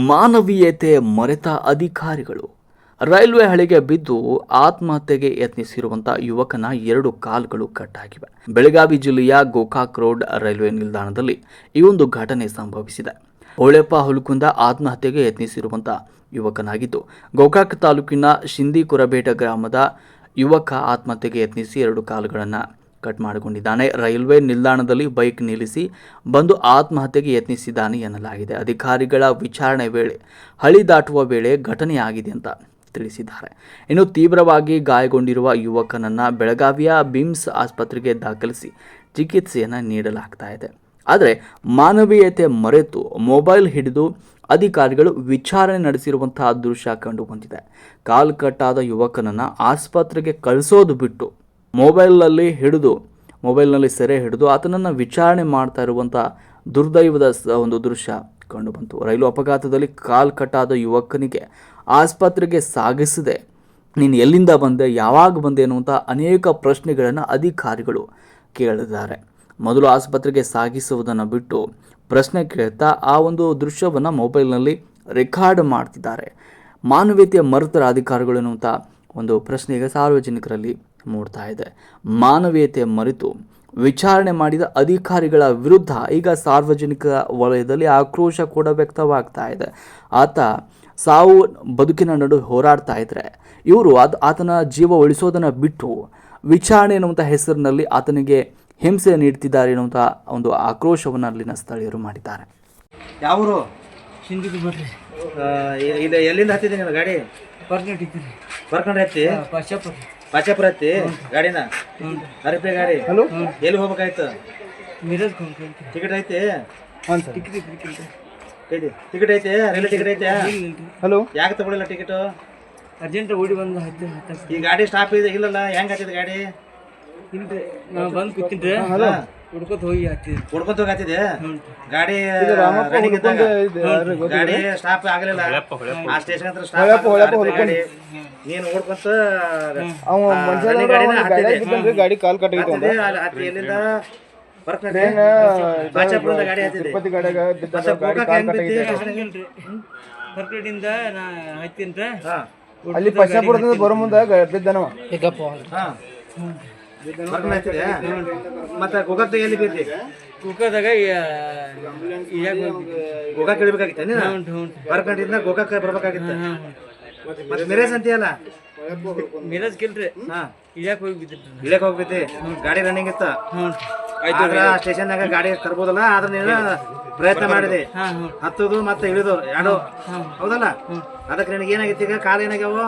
ಮಾನವೀಯತೆ ಮರೆತ ಅಧಿಕಾರಿಗಳು. ರೈಲ್ವೆ ಹಳಿಗೆ ಬಿದ್ದು ಆತ್ಮಹತ್ಯೆಗೆ ಯತ್ನಿಸಿರುವಂಥ ಯುವಕನ 2 ಕಾಲುಗಳು ಕಟ್ಟಾಗಿವೆ. ಬೆಳಗಾವಿ ಜಿಲ್ಲೆಯ ಗೋಕಾಕ್ ರೋಡ್ ರೈಲ್ವೆ ನಿಲ್ದಾಣದಲ್ಲಿ ಈ ಒಂದು ಘಟನೆ ಸಂಭವಿಸಿದೆ. ಹೊಳೆಪ್ಪ ಹುಲಕುಂದ ಆತ್ಮಹತ್ಯೆಗೆ ಯತ್ನಿಸಿರುವಂಥ ಯುವಕನಾಗಿದ್ದು, ಗೋಕಾಕ್ ತಾಲೂಕಿನ ಶಿಂದಿಕುರಬೇಟ ಗ್ರಾಮದ ಯುವಕ ಆತ್ಮಹತ್ಯೆಗೆ ಯತ್ನಿಸಿ 2 ಕಾಲುಗಳನ್ನು ಕಟ್ ಮಾಡಿಕೊಂಡಿದ್ದಾನೆ. ರೈಲ್ವೆ ನಿಲ್ದಾಣದಲ್ಲಿ ಬೈಕ್ ನಿಲ್ಲಿಸಿ ಬಂದು ಆತ್ಮಹತ್ಯೆಗೆ ಯತ್ನಿಸಿದ್ದಾನೆ ಎನ್ನಲಾಗಿದೆ. ಅಧಿಕಾರಿಗಳ ವಿಚಾರಣೆ ವೇಳೆ ಹಳಿ ದಾಟುವ ವೇಳೆ ಘಟನೆಯಾಗಿದೆ ಅಂತ ತಿಳಿಸಿದ್ದಾರೆ. ಇನ್ನು ತೀವ್ರವಾಗಿ ಗಾಯಗೊಂಡಿರುವ ಯುವಕನನ್ನು ಬೆಳಗಾವಿಯ ಬಿಮ್ಸ್ ಆಸ್ಪತ್ರೆಗೆ ದಾಖಲಿಸಿ ಚಿಕಿತ್ಸೆಯನ್ನು ನೀಡಲಾಗ್ತಾ ಇದೆ. ಆದರೆ ಮಾನವೀಯತೆ ಮರೆತು ಮೊಬೈಲ್ ಹಿಡಿದು ಅಧಿಕಾರಿಗಳು ವಿಚಾರಣೆ ನಡೆಸಿರುವಂತಹ ದೃಶ್ಯ ಕಂಡು ಬಂದಿದೆ. ಕಾಲು ಕಟ್ಟಾದ ಯುವಕನನ್ನು ಆಸ್ಪತ್ರೆಗೆ ಕಳಿಸೋದು ಬಿಟ್ಟು ಮೊಬೈಲ್ನಲ್ಲಿ ಸೆರೆ ಹಿಡಿದು ಆತನನ್ನು ವಿಚಾರಣೆ ಮಾಡ್ತಾ ಇರುವಂಥ ದುರ್ದೈವದ ಒಂದು ದೃಶ್ಯ ಕಂಡು ಬಂತು. ರೈಲು ಅಪಘಾತದಲ್ಲಿ ಕಾಲು ಕಟ್ಟಾದ ಯುವಕನಿಗೆ ಆಸ್ಪತ್ರೆಗೆ ಸಾಗಿಸದೆ ನೀನು ಎಲ್ಲಿಂದ ಬಂದೆ, ಯಾವಾಗ ಬಂದೆ ಅನ್ನುವಂಥ ಅನೇಕ ಪ್ರಶ್ನೆಗಳನ್ನು ಅಧಿಕಾರಿಗಳು ಕೇಳಿದ್ದಾರೆ. ಮೊದಲು ಆಸ್ಪತ್ರೆಗೆ ಸಾಗಿಸುವುದನ್ನು ಬಿಟ್ಟು ಪ್ರಶ್ನೆ ಕೇಳ್ತಾ ಆ ಒಂದು ದೃಶ್ಯವನ್ನು ಮೊಬೈಲ್ನಲ್ಲಿ ರೆಕಾರ್ಡ್ ಮಾಡ್ತಿದ್ದಾರೆ. ಮಾನವೀಯತೆಯ ಮರೆತರ ಅಧಿಕಾರಿಗಳು ಎನ್ನುವಂಥ ಒಂದು ಪ್ರಶ್ನೆ ಈಗ ಸಾರ್ವಜನಿಕರಲ್ಲಿ ಮೂಡ್ತಾ ಇದೆ. ಮಾನವೀಯತೆ ಮರೆತು ವಿಚಾರಣೆ ಮಾಡಿದ ಅಧಿಕಾರಿಗಳ ವಿರುದ್ಧ ಈಗ ಸಾರ್ವಜನಿಕ ವಲಯದಲ್ಲಿ ಆಕ್ರೋಶ ಕೂಡ ವ್ಯಕ್ತವಾಗ್ತಾ ಇದೆ. ಆತ ಸಾವು ಬದುಕಿನ ನಡುವೆ ಹೋರಾಡ್ತಾ ಇದ್ರೆ ಇವರು ಆತನ ಜೀವ ಉಳಿಸೋದನ್ನು ಬಿಟ್ಟು ವಿಚಾರಣೆ ಎನ್ನುವಂಥ ಹೆಸರಿನಲ್ಲಿ ಆತನಿಗೆ ಹಿಂಸೆ ನೀಡ್ತಿದ್ದಾರೆ ಎನ್ನುವಂಥ ಒಂದು ಆಕ್ರೋಶವನ್ನು ಅಲ್ಲಿನ ಸ್ಥಳೀಯರು ಮಾಡಿದ್ದಾರೆ. ಯಾವರು ಹಿಂದಿಗೆ ಬರ್ರಿ. ಇದು ಎಲ್ಲಿಂದ ಹತ್ತಿದ್ದೀನಿ ಗಾಡಿ? ಬರ್ಕೊಂಡು ಹತ್ತಿ ಪಾಚಾಪುರ ಹತ್ತಿ ಗಾಡಿನ ಹರಿಪೆ ಗಾಡಿ. ಹಲೋ, ಎಲ್ಲಿ ಹೋಗ್ಬೇಕಾಯ್ತು? ಟಿಕೆಟ್ ಐತಿ? ಟಿಕೆಟ್ ಐತೆ? ರೈಲ್ವೆ ಟಿಕೆಟ್ ಐತೆ? ಹಲೋ, ಯಾಕೆ ತಗೊಳ್ಳಿಲ್ಲ ಟಿಕೆಟು? ಅರ್ಜೆಂಟ್ ಓಡಿ ಬಂದು ಈ ಗಾಡಿ ಸ್ಟಾಪ್ ಇದೆ ಇಲ್ಲಲ್ಲ, ಹೆಂಗ್ ಹತ್ತಿದ ಗಾಡಿ? ಇಲ್ರಿ, ನಾವು ಬಂದು ಕೂತಿದ್ದೆ, ಹುಡ್ಕೊತ ಹೋಗಿ ಹತ್ತಿದೆ ಗಾಡಿ. ಗಾಡಿ ಸ್ಟಾಪ್ ಆಗಲಿಲ್ಲ, ಆ ಸ್ಟೇಷನ್ ಹತ್ರ ಸ್ಟಾಪ್ ಗಾಡಿ. ನೀನು ಓಡ್ಕೊಂತ ಗಾಡಿ ಕಾಲ್ ಕಟ್ಟಿದೆ. ಎಲ್ಲಿಂದ ಬಾಚಾಪುರದ ಗಾಡಿ ಹತ್ತಿದೆ. ಬರ್ಕಡಿಂದ ನಾ ಹತ್ತೀನ್ರಿ. ಅಲ್ಲಿ ಪಶ್ಚಾಪುರದಿಂದ ಬರೋ ಮುಂದೆ ಬಿದ್ದನವ. ಮತ್ತೆ ಗೋಕಾಕ್ ಎಲ್ಲಿ ಬೀರ್ತಿ? ಗೋಕಾದಾಗ ಗೋಕಾಕ್ ಇಳಿಬೇಕಾಗಿತ್ತ ನೀನು? ಬರ್ಕಂಡಿಂದ ಗೋಕಾಕ್ ಬರ್ಬೇಕಾಗಿತ್ತ. ಮತ್ತೆ ಮಿರೇಜ್ ಅಂತೀಯಲ್ಲ? ಮಿರಾಜ್ ಕಿಲ್ರಿ, ಇಳ್ಯಾಕ ಹೋಗ್ಬಿದ್ದಿ. ಗಾಡಿ ರನ್ನಿಂಗ್ ಇತ್ತ. ಸ್ಟೇಷನ್ನಾಗ ಗಾಡಿ ತರ್ಬೋದಲ್ಲ, ಆದ್ರೆ ನೀನು ಪ್ರಯತ್ನ ಮಾಡಿದೆ ಹತ್ತದು ಮತ್ತೆ ಇಳಿದು ಎರಡು, ಹೌದಲ್ಲ? ಅದಕ್ಕೆ ನಿನಗೆ ಏನಾಗಿತ್ತು ಈಗ? ಕಾಲು ಏನಾಗ್ಯಾವ?